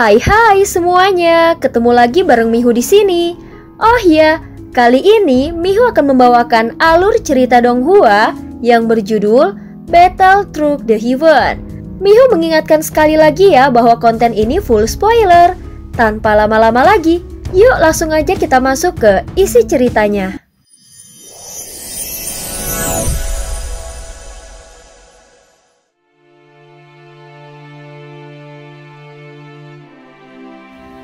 Hai semuanya, ketemu lagi bareng Mihu di sini. Oh ya, kali ini Mihu akan membawakan alur cerita Donghua yang berjudul Battle Through the Heaven. Mihu mengingatkan sekali lagi ya bahwa konten ini full spoiler. Tanpa lama-lama lagi, yuk langsung aja kita masuk ke isi ceritanya.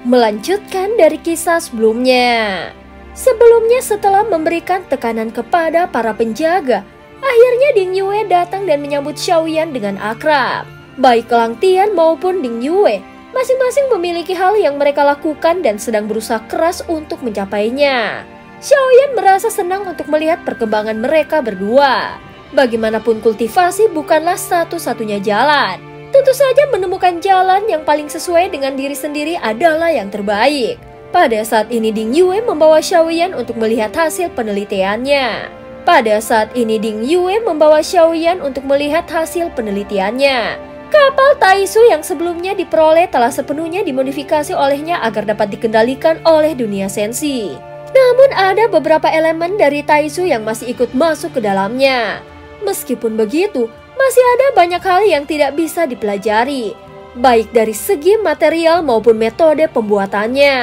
Melanjutkan dari kisah sebelumnya. Sebelumnya setelah memberikan tekanan kepada para penjaga, akhirnya Ding Yue datang dan menyambut Xiaoyan dengan akrab. Baik Lang Tian maupun Ding Yue, masing-masing memiliki hal yang mereka lakukan dan sedang berusaha keras untuk mencapainya. Xiaoyan merasa senang untuk melihat perkembangan mereka berdua. Bagaimanapun kultivasi bukanlah satu-satunya jalan. Tentu saja menemukan jalan yang paling sesuai dengan diri sendiri adalah yang terbaik. Pada saat ini Ding Yue membawa Xiaoyan untuk melihat hasil penelitiannya. Kapal Taisu yang sebelumnya diperoleh telah sepenuhnya dimodifikasi olehnya agar dapat dikendalikan oleh dunia sensi. Namun ada beberapa elemen dari Taisu yang masih ikut masuk ke dalamnya. Meskipun begitu, masih ada banyak hal yang tidak bisa dipelajari, baik dari segi material maupun metode pembuatannya.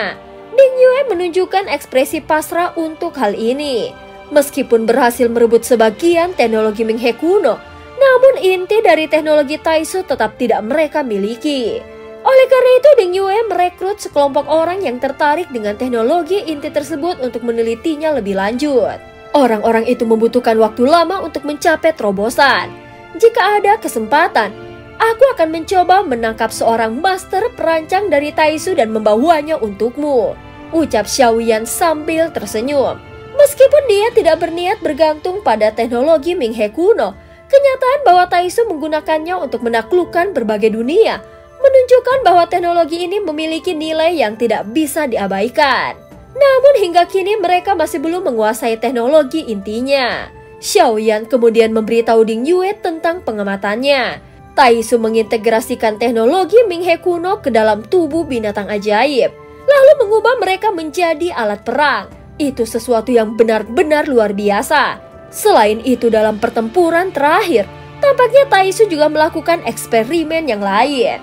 Ding Yue menunjukkan ekspresi pasrah untuk hal ini. Meskipun berhasil merebut sebagian teknologi Ming He kuno, namun inti dari teknologi Taisu tetap tidak mereka miliki. Oleh karena itu Ding Yue merekrut sekelompok orang yang tertarik dengan teknologi inti tersebut untuk menelitinya lebih lanjut. Orang-orang itu membutuhkan waktu lama untuk mencapai terobosan. Jika ada kesempatan, aku akan mencoba menangkap seorang master perancang dari Taisu dan membawanya untukmu, ucap Xiaoyan sambil tersenyum. Meskipun dia tidak berniat bergantung pada teknologi Ming He kuno, kenyataan bahwa Taisu menggunakannya untuk menaklukkan berbagai dunia menunjukkan bahwa teknologi ini memiliki nilai yang tidak bisa diabaikan. Namun hingga kini mereka masih belum menguasai teknologi intinya. Xiaoyan kemudian memberitahu Ding Yue tentang pengamatannya. Taisu mengintegrasikan teknologi Ming He kuno ke dalam tubuh binatang ajaib, lalu mengubah mereka menjadi alat perang. Itu sesuatu yang benar-benar luar biasa. Selain itu dalam pertempuran terakhir, tampaknya Taisu juga melakukan eksperimen yang lain.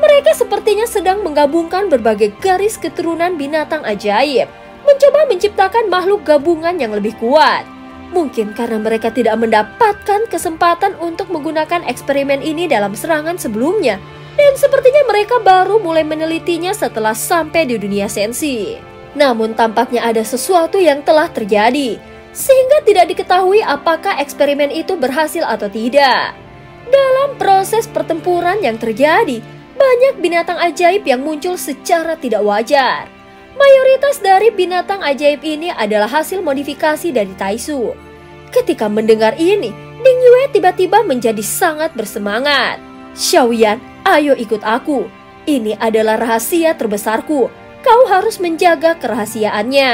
Mereka sepertinya sedang menggabungkan berbagai garis keturunan binatang ajaib, mencoba menciptakan makhluk gabungan yang lebih kuat. Mungkin karena mereka tidak mendapatkan kesempatan untuk menggunakan eksperimen ini dalam serangan sebelumnya, dan sepertinya mereka baru mulai menelitinya setelah sampai di dunia sensi. Namun tampaknya ada sesuatu yang telah terjadi, sehingga tidak diketahui apakah eksperimen itu berhasil atau tidak. Dalam proses pertempuran yang terjadi, banyak binatang ajaib yang muncul secara tidak wajar. Mayoritas dari binatang ajaib ini adalah hasil modifikasi dari Taisu. Ketika mendengar ini, Ding Yue tiba-tiba menjadi sangat bersemangat. Xiaoyan, ayo ikut aku. Ini adalah rahasia terbesarku. Kau harus menjaga kerahasiaannya.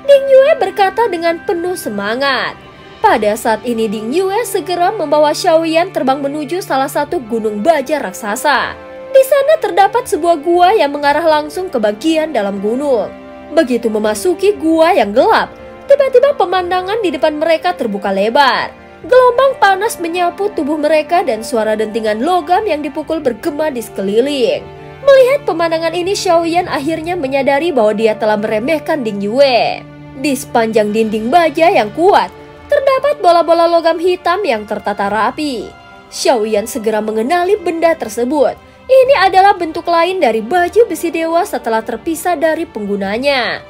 Ding Yue berkata dengan penuh semangat. Pada saat ini Ding Yue segera membawa Xiaoyan terbang menuju salah satu gunung baja raksasa. Di sana terdapat sebuah gua yang mengarah langsung ke bagian dalam gunung. Begitu memasuki gua yang gelap, tiba-tiba pemandangan di depan mereka terbuka lebar. Gelombang panas menyapu tubuh mereka dan suara dentingan logam yang dipukul bergema di sekeliling. Melihat pemandangan ini, Xiaoyan akhirnya menyadari bahwa dia telah meremehkan Ding Yue. Di sepanjang dinding baja yang kuat, terdapat bola-bola logam hitam yang tertata rapi. Xiaoyan segera mengenali benda tersebut. Ini adalah bentuk lain dari baju besi dewa setelah terpisah dari penggunanya.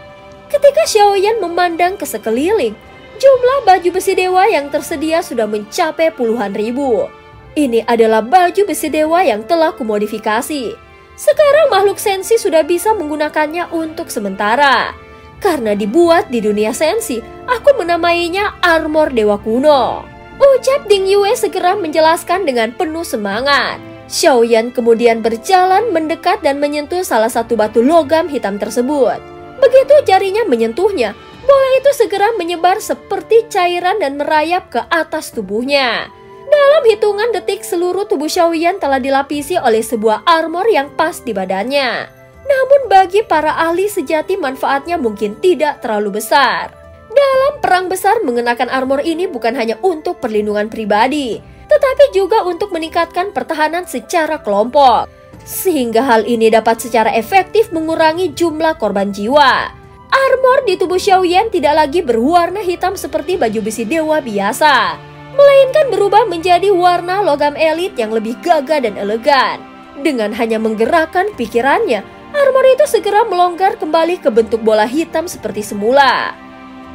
Ketika Xiaoyan memandang ke sekeliling, jumlah baju besi dewa yang tersedia sudah mencapai puluhan ribu. Ini adalah baju besi dewa yang telah kumodifikasi. Sekarang makhluk sensi sudah bisa menggunakannya untuk sementara. Karena dibuat di dunia sensi, aku menamainya armor dewa kuno, ucap Ding Yue segera menjelaskan dengan penuh semangat. Xiaoyan kemudian berjalan mendekat dan menyentuh salah satu batu logam hitam tersebut. Begitu jarinya menyentuhnya, bola itu segera menyebar seperti cairan dan merayap ke atas tubuhnya. Dalam hitungan detik seluruh tubuh Xiaoyan telah dilapisi oleh sebuah armor yang pas di badannya. Namun bagi para ahli sejati manfaatnya mungkin tidak terlalu besar. Dalam perang besar, mengenakan armor ini bukan hanya untuk perlindungan pribadi, tetapi juga untuk meningkatkan pertahanan secara kelompok. Sehingga hal ini dapat secara efektif mengurangi jumlah korban jiwa. Armor di tubuh Xiaoyan tidak lagi berwarna hitam seperti baju besi dewa biasa, melainkan berubah menjadi warna logam elit yang lebih gagah dan elegan. Dengan hanya menggerakkan pikirannya, armor itu segera melonggar kembali ke bentuk bola hitam seperti semula.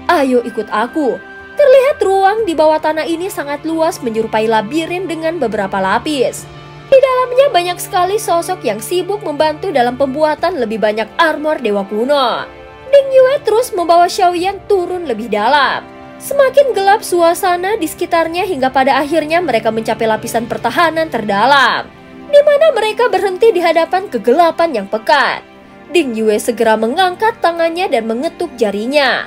Ayo ikut aku. Terlihat ruang di bawah tanah ini sangat luas menyerupai labirin dengan beberapa lapis. Di dalamnya banyak sekali sosok yang sibuk membantu dalam pembuatan lebih banyak armor dewa kuno. Ding Yue terus membawa Xiaoyan turun lebih dalam. Semakin gelap suasana di sekitarnya hingga pada akhirnya mereka mencapai lapisan pertahanan terdalam, di mana mereka berhenti di hadapan kegelapan yang pekat. Ding Yue segera mengangkat tangannya dan mengetuk jarinya.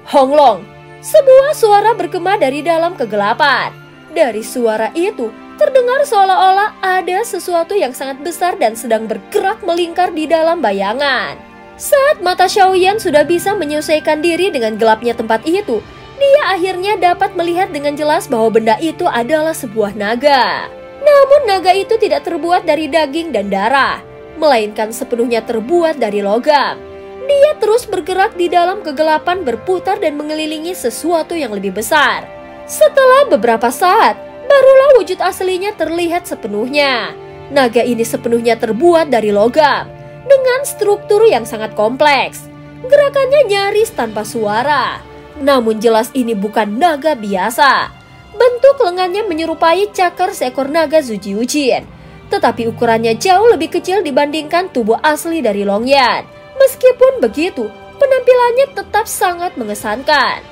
Honglong, sebuah suara bergema dari dalam kegelapan. Dari suara itu, terdengar seolah-olah ada sesuatu yang sangat besar dan sedang bergerak melingkar di dalam bayangan. Saat mata Xiaoyan sudah bisa menyesuaikan diri dengan gelapnya tempat itu, dia akhirnya dapat melihat dengan jelas bahwa benda itu adalah sebuah naga. Namun naga itu tidak terbuat dari daging dan darah, melainkan sepenuhnya terbuat dari logam. Dia terus bergerak di dalam kegelapan, berputar dan mengelilingi sesuatu yang lebih besar. Setelah beberapa saat, barulah wujud aslinya terlihat sepenuhnya. Naga ini sepenuhnya terbuat dari logam, dengan struktur yang sangat kompleks. Gerakannya nyaris tanpa suara. Namun jelas ini bukan naga biasa. Bentuk lengannya menyerupai cakar seekor naga Zujiujin, tetapi ukurannya jauh lebih kecil dibandingkan tubuh asli dari Longyan. Meskipun begitu, penampilannya tetap sangat mengesankan.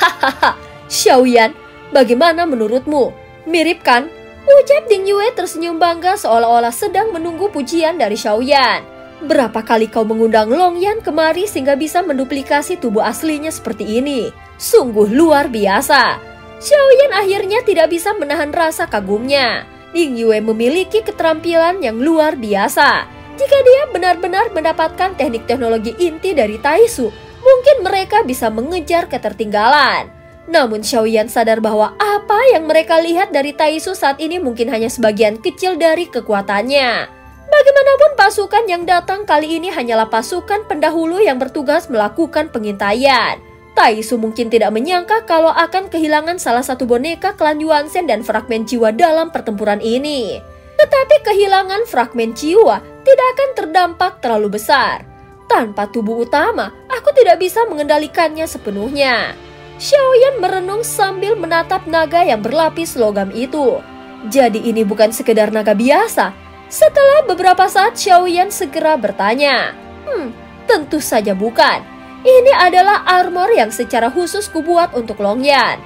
Hahaha, Xiaoyan, bagaimana menurutmu? Mirip kan? Ucap Ding Yue tersenyum bangga seolah-olah sedang menunggu pujian dari Xiaoyan. Berapa kali kau mengundang Longyan kemari sehingga bisa menduplikasi tubuh aslinya seperti ini? Sungguh luar biasa. Xiaoyan akhirnya tidak bisa menahan rasa kagumnya. Ding Yue memiliki keterampilan yang luar biasa. Jika dia benar-benar mendapatkan teknik teknologi inti dari Taisu, mungkin mereka bisa mengejar ketertinggalan. Namun Xiaoyan sadar bahwa apa yang mereka lihat dari Taisu saat ini mungkin hanya sebagian kecil dari kekuatannya. Bagaimanapun pasukan yang datang kali ini hanyalah pasukan pendahulu yang bertugas melakukan pengintaian. Taisu mungkin tidak menyangka kalau akan kehilangan salah satu boneka klan Yuanzhen dan fragmen jiwa dalam pertempuran ini. Tetapi kehilangan fragmen jiwa tidak akan terdampak terlalu besar. Tanpa tubuh utama, aku tidak bisa mengendalikannya sepenuhnya. Xiaoyan merenung sambil menatap naga yang berlapis logam itu. Jadi ini bukan sekedar naga biasa. Setelah beberapa saat, Xiaoyan segera bertanya. Tentu saja bukan. Ini adalah armor yang secara khusus kubuat untuk Longyan.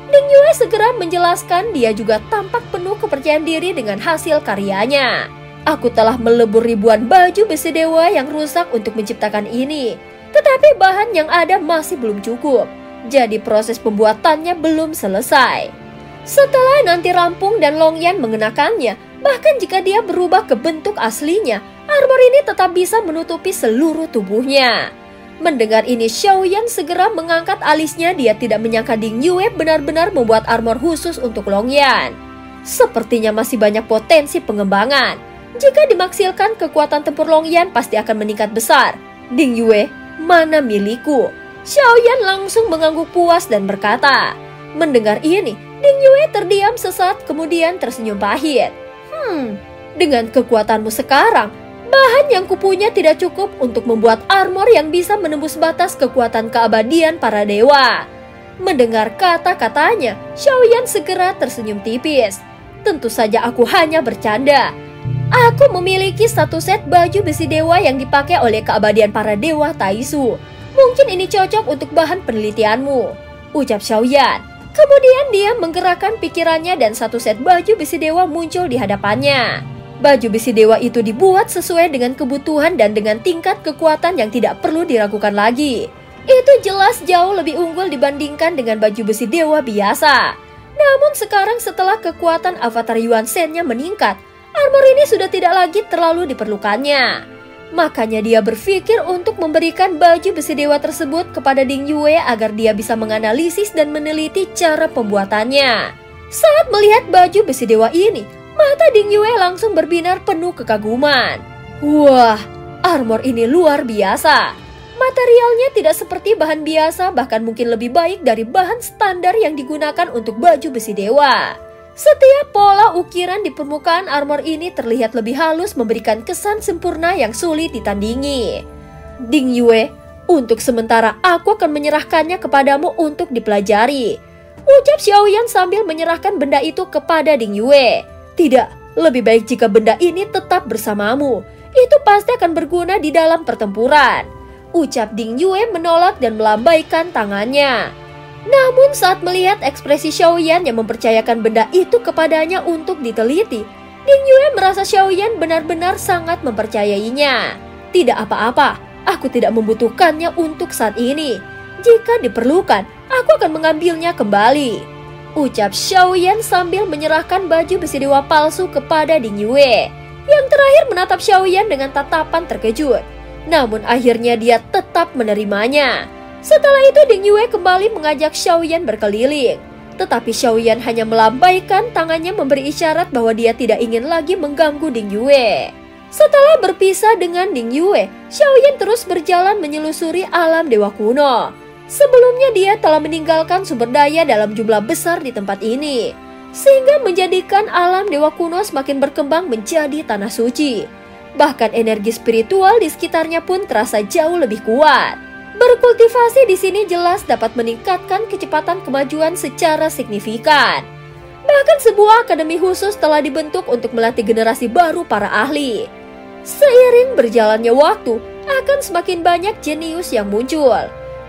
Ding Yue segera menjelaskan, dia juga tampak penuh kepercayaan diri dengan hasil karyanya. Aku telah melebur ribuan baju besi dewa yang rusak untuk menciptakan ini. Tetapi bahan yang ada masih belum cukup. Jadi proses pembuatannya belum selesai. Setelah nanti rampung dan Longyan mengenakannya, bahkan jika dia berubah ke bentuk aslinya, armor ini tetap bisa menutupi seluruh tubuhnya. Mendengar ini, Xiaoyan segera mengangkat alisnya. Dia tidak menyangka Ding Yue benar-benar membuat armor khusus untuk Longyan. Sepertinya masih banyak potensi pengembangan. Jika dimaksilkan, kekuatan tempur Longyan pasti akan meningkat besar. Ding Yue, mana milikku? Xiaoyan langsung mengangguk puas dan berkata. Mendengar ini, Ding Yue terdiam sesaat kemudian tersenyum pahit. Dengan kekuatanmu sekarang, bahan yang kupunya tidak cukup untuk membuat armor yang bisa menembus batas kekuatan keabadian para dewa. Mendengar kata-katanya, Xiaoyan segera tersenyum tipis. Tentu saja aku hanya bercanda. Aku memiliki satu set baju besi dewa yang dipakai oleh keabadian para dewa Taisu. Mungkin ini cocok untuk bahan penelitianmu, ucap Xiaoyan. Kemudian dia menggerakkan pikirannya dan satu set baju besi dewa muncul di hadapannya. Baju besi dewa itu dibuat sesuai dengan kebutuhan dan dengan tingkat kekuatan yang tidak perlu diragukan lagi. Itu jelas jauh lebih unggul dibandingkan dengan baju besi dewa biasa. Namun sekarang setelah kekuatan avatar Yuanzhen-nya meningkat, armor ini sudah tidak lagi terlalu diperlukannya. Makanya dia berpikir untuk memberikan baju besi dewa tersebut kepada Ding Yue agar dia bisa menganalisis dan meneliti cara pembuatannya. Saat melihat baju besi dewa ini, mata Ding Yue langsung berbinar penuh kekaguman. Wah, armor ini luar biasa. Materialnya tidak seperti bahan biasa, bahkan mungkin lebih baik dari bahan standar yang digunakan untuk baju besi dewa. Setiap pola ukiran di permukaan armor ini terlihat lebih halus, memberikan kesan sempurna yang sulit ditandingi. Ding Yue, untuk sementara aku akan menyerahkannya kepadamu untuk dipelajari, ucap Xiaoyan sambil menyerahkan benda itu kepada Ding Yue. Tidak, lebih baik jika benda ini tetap bersamamu. Itu pasti akan berguna di dalam pertempuran, ucap Ding Yue menolak dan melambaikan tangannya. Namun saat melihat ekspresi Xiaoyan yang mempercayakan benda itu kepadanya untuk diteliti, Ding Yue merasa Xiaoyan benar-benar sangat mempercayainya. Tidak apa-apa, aku tidak membutuhkannya untuk saat ini. Jika diperlukan, aku akan mengambilnya kembali, ucap Xiaoyan sambil menyerahkan baju besi dewa palsu kepada Ding Yue. Yang terakhir menatap Xiaoyan dengan tatapan terkejut. Namun akhirnya dia tetap menerimanya. Setelah itu Ding Yue kembali mengajak Xiaoyan berkeliling. Tetapi Xiaoyan hanya melambaikan tangannya memberi isyarat bahwa dia tidak ingin lagi mengganggu Ding Yue. Setelah berpisah dengan Ding Yue, Xiaoyan terus berjalan menyelusuri alam dewa kuno. Sebelumnya dia telah meninggalkan sumber daya dalam jumlah besar di tempat ini, sehingga menjadikan alam dewa kuno semakin berkembang menjadi tanah suci. Bahkan energi spiritual di sekitarnya pun terasa jauh lebih kuat. Berkultivasi di sini jelas dapat meningkatkan kecepatan kemajuan secara signifikan. Bahkan sebuah akademi khusus telah dibentuk untuk melatih generasi baru para ahli. Seiring berjalannya waktu, akan semakin banyak jenius yang muncul.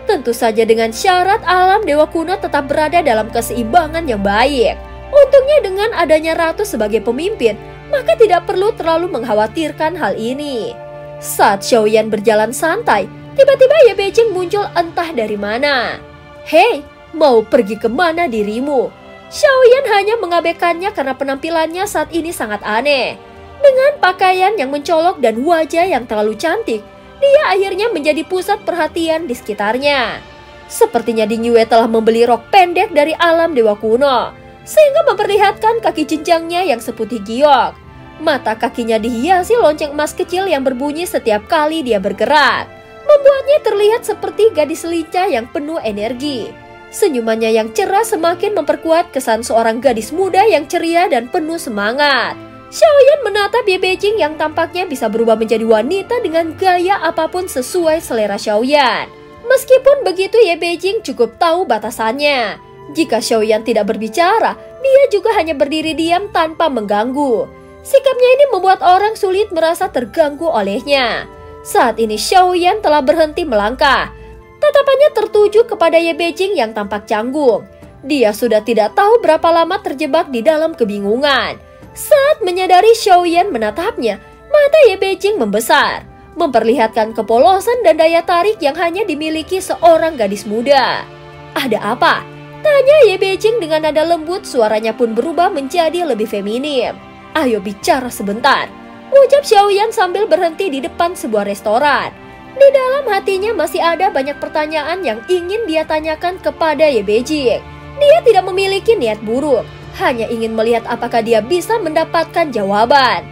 Tentu saja dengan syarat alam dewa kuno tetap berada dalam keseimbangan yang baik. Untungnya dengan adanya ratu sebagai pemimpin, maka tidak perlu terlalu mengkhawatirkan hal ini. Saat Xiaoyan berjalan santai, tiba-tiba Ye Beijing muncul entah dari mana. Hei, mau pergi kemana dirimu? Xiaoyan hanya mengabaikannya karena penampilannya saat ini sangat aneh. Dengan pakaian yang mencolok dan wajah yang terlalu cantik, dia akhirnya menjadi pusat perhatian di sekitarnya. Sepertinya Ding Yue telah membeli rok pendek dari alam dewa kuno, sehingga memperlihatkan kaki jenjangnya yang seputih giok. Mata kakinya dihiasi lonceng emas kecil yang berbunyi setiap kali dia bergerak, membuatnya terlihat seperti gadis lincah yang penuh energi. Senyumannya yang cerah semakin memperkuat kesan seorang gadis muda yang ceria dan penuh semangat. Xiaoyan menatap Ye Beijing yang tampaknya bisa berubah menjadi wanita dengan gaya apapun sesuai selera Xiaoyan. Meskipun begitu, Ye Beijing cukup tahu batasannya. Jika Xiaoyan tidak berbicara, dia juga hanya berdiri diam tanpa mengganggu. Sikapnya ini membuat orang sulit merasa terganggu olehnya. Saat ini Xiaoyan telah berhenti melangkah. Tatapannya tertuju kepada Ye Beijing yang tampak canggung. Dia sudah tidak tahu berapa lama terjebak di dalam kebingungan. Saat menyadari Xiaoyan menatapnya, mata Ye Beijing membesar, memperlihatkan kepolosan dan daya tarik yang hanya dimiliki seorang gadis muda. Ada apa? Tanya Ye Beijing dengan nada lembut, suaranya pun berubah menjadi lebih feminim. Ayo bicara sebentar, ucap Xiaoyan sambil berhenti di depan sebuah restoran. Di dalam hatinya masih ada banyak pertanyaan yang ingin dia tanyakan kepada Ye Beijing. Dia tidak memiliki niat buruk, hanya ingin melihat apakah dia bisa mendapatkan jawaban.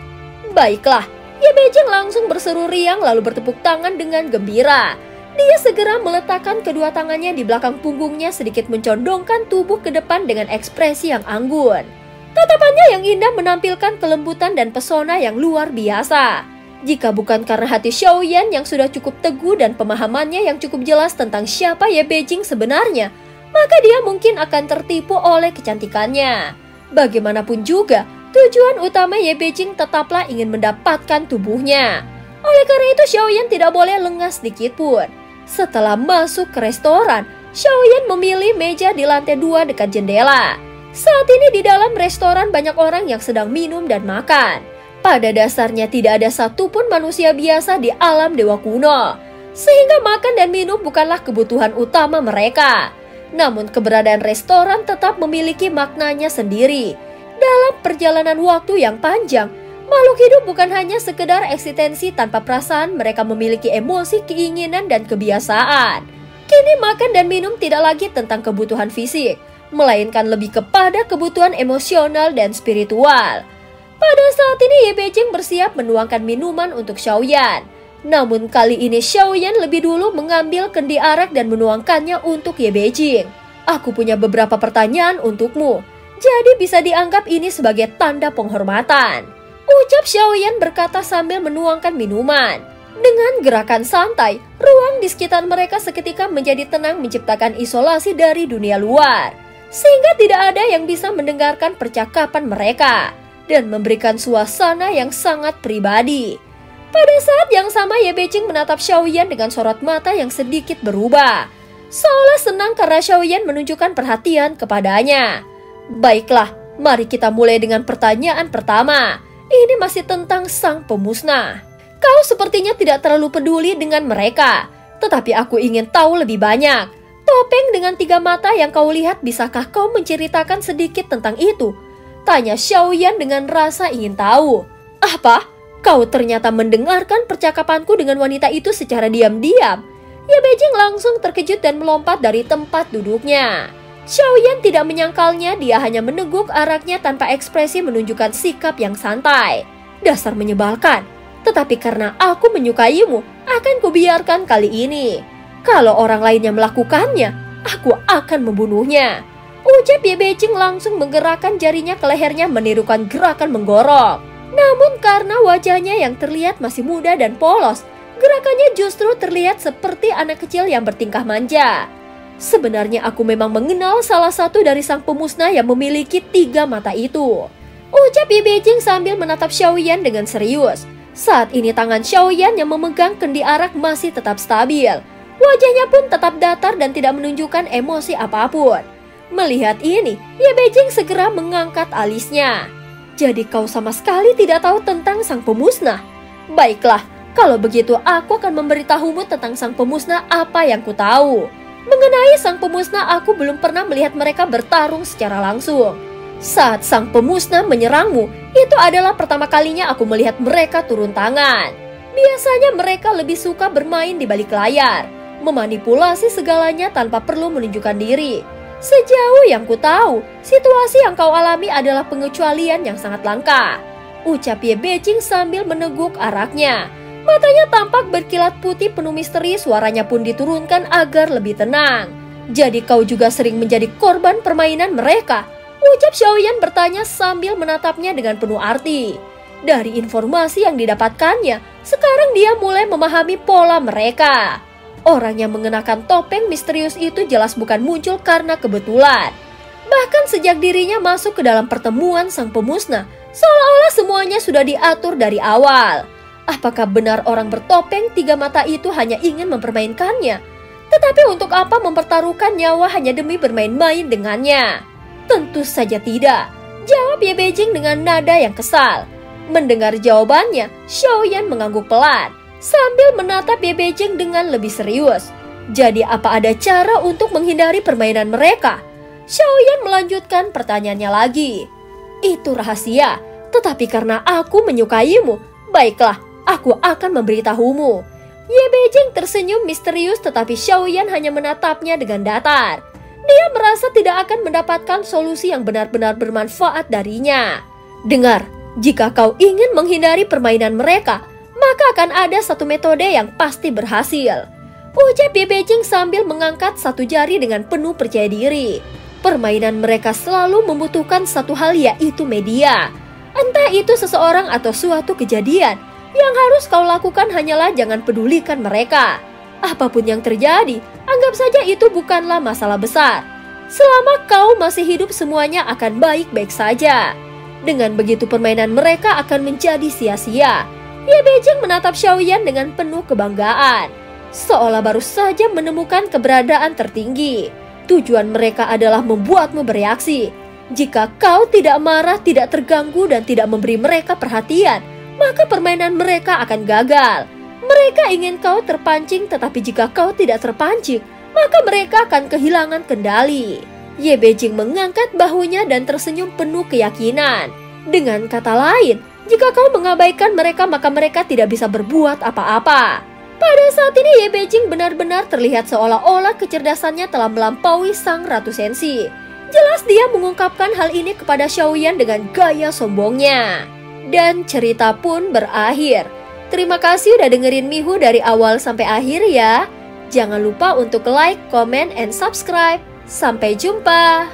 Baiklah, Ye Beijing langsung berseru riang lalu bertepuk tangan dengan gembira. Dia segera meletakkan kedua tangannya di belakang punggungnya, sedikit mencondongkan tubuh ke depan dengan ekspresi yang anggun. Tatapannya yang indah menampilkan kelembutan dan pesona yang luar biasa. Jika bukan karena hati Xiaoyan yang sudah cukup teguh dan pemahamannya yang cukup jelas tentang siapa Ye Beijing sebenarnya, maka dia mungkin akan tertipu oleh kecantikannya. Bagaimanapun juga, tujuan utama Ye Beijing tetaplah ingin mendapatkan tubuhnya. Oleh karena itu Xiaoyan tidak boleh lengah sedikit pun. Setelah masuk ke restoran, Xiaoyan memilih meja di lantai 2 dekat jendela. Saat ini di dalam restoran banyak orang yang sedang minum dan makan. Pada dasarnya tidak ada satupun manusia biasa di alam dewa kuno, sehingga makan dan minum bukanlah kebutuhan utama mereka. Namun keberadaan restoran tetap memiliki maknanya sendiri. Dalam perjalanan waktu yang panjang, Makhluk hidup bukan hanya sekedar eksistensi tanpa perasaan, mereka memiliki emosi, keinginan, dan kebiasaan. Kini makan dan minum tidak lagi tentang kebutuhan fisik, melainkan lebih kepada kebutuhan emosional dan spiritual. Pada saat ini Ye Beijing bersiap menuangkan minuman untuk Xiaoyan. Namun kali ini Xiaoyan lebih dulu mengambil kendi arak dan menuangkannya untuk Ye Beijing. Aku punya beberapa pertanyaan untukmu, jadi bisa dianggap ini sebagai tanda penghormatan, ucap Xiaoyan berkata sambil menuangkan minuman. Dengan gerakan santai, ruang di sekitar mereka seketika menjadi tenang, menciptakan isolasi dari dunia luar, sehingga tidak ada yang bisa mendengarkan percakapan mereka dan memberikan suasana yang sangat pribadi. Pada saat yang sama Ye Beijing menatap Xiaoyan dengan sorot mata yang sedikit berubah, seolah senang karena Xiaoyan menunjukkan perhatian kepadanya. Baiklah, mari kita mulai dengan pertanyaan pertama. Ini masih tentang sang pemusnah. Kau sepertinya tidak terlalu peduli dengan mereka, tetapi aku ingin tahu lebih banyak. Topeng dengan 3 mata yang kau lihat, bisakah kau menceritakan sedikit tentang itu? Tanya Xiaoyan dengan rasa ingin tahu. Apa? Kau ternyata mendengarkan percakapanku dengan wanita itu secara diam-diam? Ye Beijing langsung terkejut dan melompat dari tempat duduknya. Xiaoyan tidak menyangkalnya, dia hanya meneguk araknya tanpa ekspresi, menunjukkan sikap yang santai. Dasar menyebalkan, tetapi karena aku menyukaimu, akan kubiarkan kali ini. Kalau orang lainnya melakukannya, aku akan membunuhnya, ucap Ye Beijing langsung menggerakkan jarinya ke lehernya menirukan gerakan menggorok. Namun karena wajahnya yang terlihat masih muda dan polos, gerakannya justru terlihat seperti anak kecil yang bertingkah manja. Sebenarnya aku memang mengenal salah satu dari sang pemusnah yang memiliki 3 mata itu, ucap Ye Beijing sambil menatap Xiaoyan dengan serius. Saat ini tangan Xiaoyan yang memegang kendi arak masih tetap stabil. Wajahnya pun tetap datar dan tidak menunjukkan emosi apapun. Melihat ini, Ye Beijing segera mengangkat alisnya. Jadi kau sama sekali tidak tahu tentang sang pemusnah? Baiklah, kalau begitu aku akan memberitahumu tentang sang pemusnah apa yang ku tahu. Mengenai sang pemusnah, aku belum pernah melihat mereka bertarung secara langsung. Saat sang pemusnah menyerangmu, itu adalah pertama kalinya aku melihat mereka turun tangan. Biasanya mereka lebih suka bermain di balik layar, memanipulasi segalanya tanpa perlu menunjukkan diri. Sejauh yang ku tahu, situasi yang kau alami adalah pengecualian yang sangat langka, ucap Ye Beijing sambil meneguk araknya. Matanya tampak berkilat putih penuh misteri, suaranya pun diturunkan agar lebih tenang. Jadi kau juga sering menjadi korban permainan mereka, ucap Xiaoyan bertanya sambil menatapnya dengan penuh arti. Dari informasi yang didapatkannya, sekarang dia mulai memahami pola mereka. Orang yang mengenakan topeng misterius itu jelas bukan muncul karena kebetulan. Bahkan sejak dirinya masuk ke dalam pertemuan sang pemusnah, seolah-olah semuanya sudah diatur dari awal. Apakah benar orang bertopeng 3 mata itu hanya ingin mempermainkannya? Tetapi untuk apa mempertaruhkan nyawa hanya demi bermain-main dengannya? Tentu saja tidak, jawab Ye Beijing dengan nada yang kesal. Mendengar jawabannya, Xiaoyan mengangguk pelan sambil menatap Ye Beijing dengan lebih serius. Jadi apa ada cara untuk menghindari permainan mereka? Xiaoyan melanjutkan pertanyaannya lagi. Itu rahasia, tetapi karena aku menyukaimu, baiklah, aku akan memberitahumu. Ye Beijing tersenyum misterius, tetapi Xiaoyan hanya menatapnya dengan datar. Dia merasa tidak akan mendapatkan solusi yang benar-benar bermanfaat darinya. Dengar, jika kau ingin menghindari permainan mereka, maka akan ada satu metode yang pasti berhasil, ucap Ye Beijing sambil mengangkat satu jari dengan penuh percaya diri. Permainan mereka selalu membutuhkan satu hal, yaitu media. Entah itu seseorang atau suatu kejadian, yang harus kau lakukan hanyalah jangan pedulikan mereka. Apapun yang terjadi, anggap saja itu bukanlah masalah besar. Selama kau masih hidup, semuanya akan baik-baik saja. Dengan begitu permainan mereka akan menjadi sia-sia. Ye Beijing menatap Xiaoyan dengan penuh kebanggaan, seolah baru saja menemukan keberadaan tertinggi. Tujuan mereka adalah membuatmu bereaksi. Jika kau tidak marah, tidak terganggu, dan tidak memberi mereka perhatian, maka permainan mereka akan gagal. Mereka ingin kau terpancing, tetapi jika kau tidak terpancing, maka mereka akan kehilangan kendali. Ye Beijing mengangkat bahunya dan tersenyum penuh keyakinan. Dengan kata lain, Jika kau mengabaikan mereka, maka mereka tidak bisa berbuat apa-apa. Pada saat ini Ye Beijing benar-benar terlihat seolah-olah kecerdasannya telah melampaui sang Ratu Sensi. Jelas dia mengungkapkan hal ini kepada Xiaoyan dengan gaya sombongnya. Dan cerita pun berakhir. Terima kasih udah dengerin Mihu dari awal sampai akhir ya. Jangan lupa untuk like, comment, and subscribe. Sampai jumpa.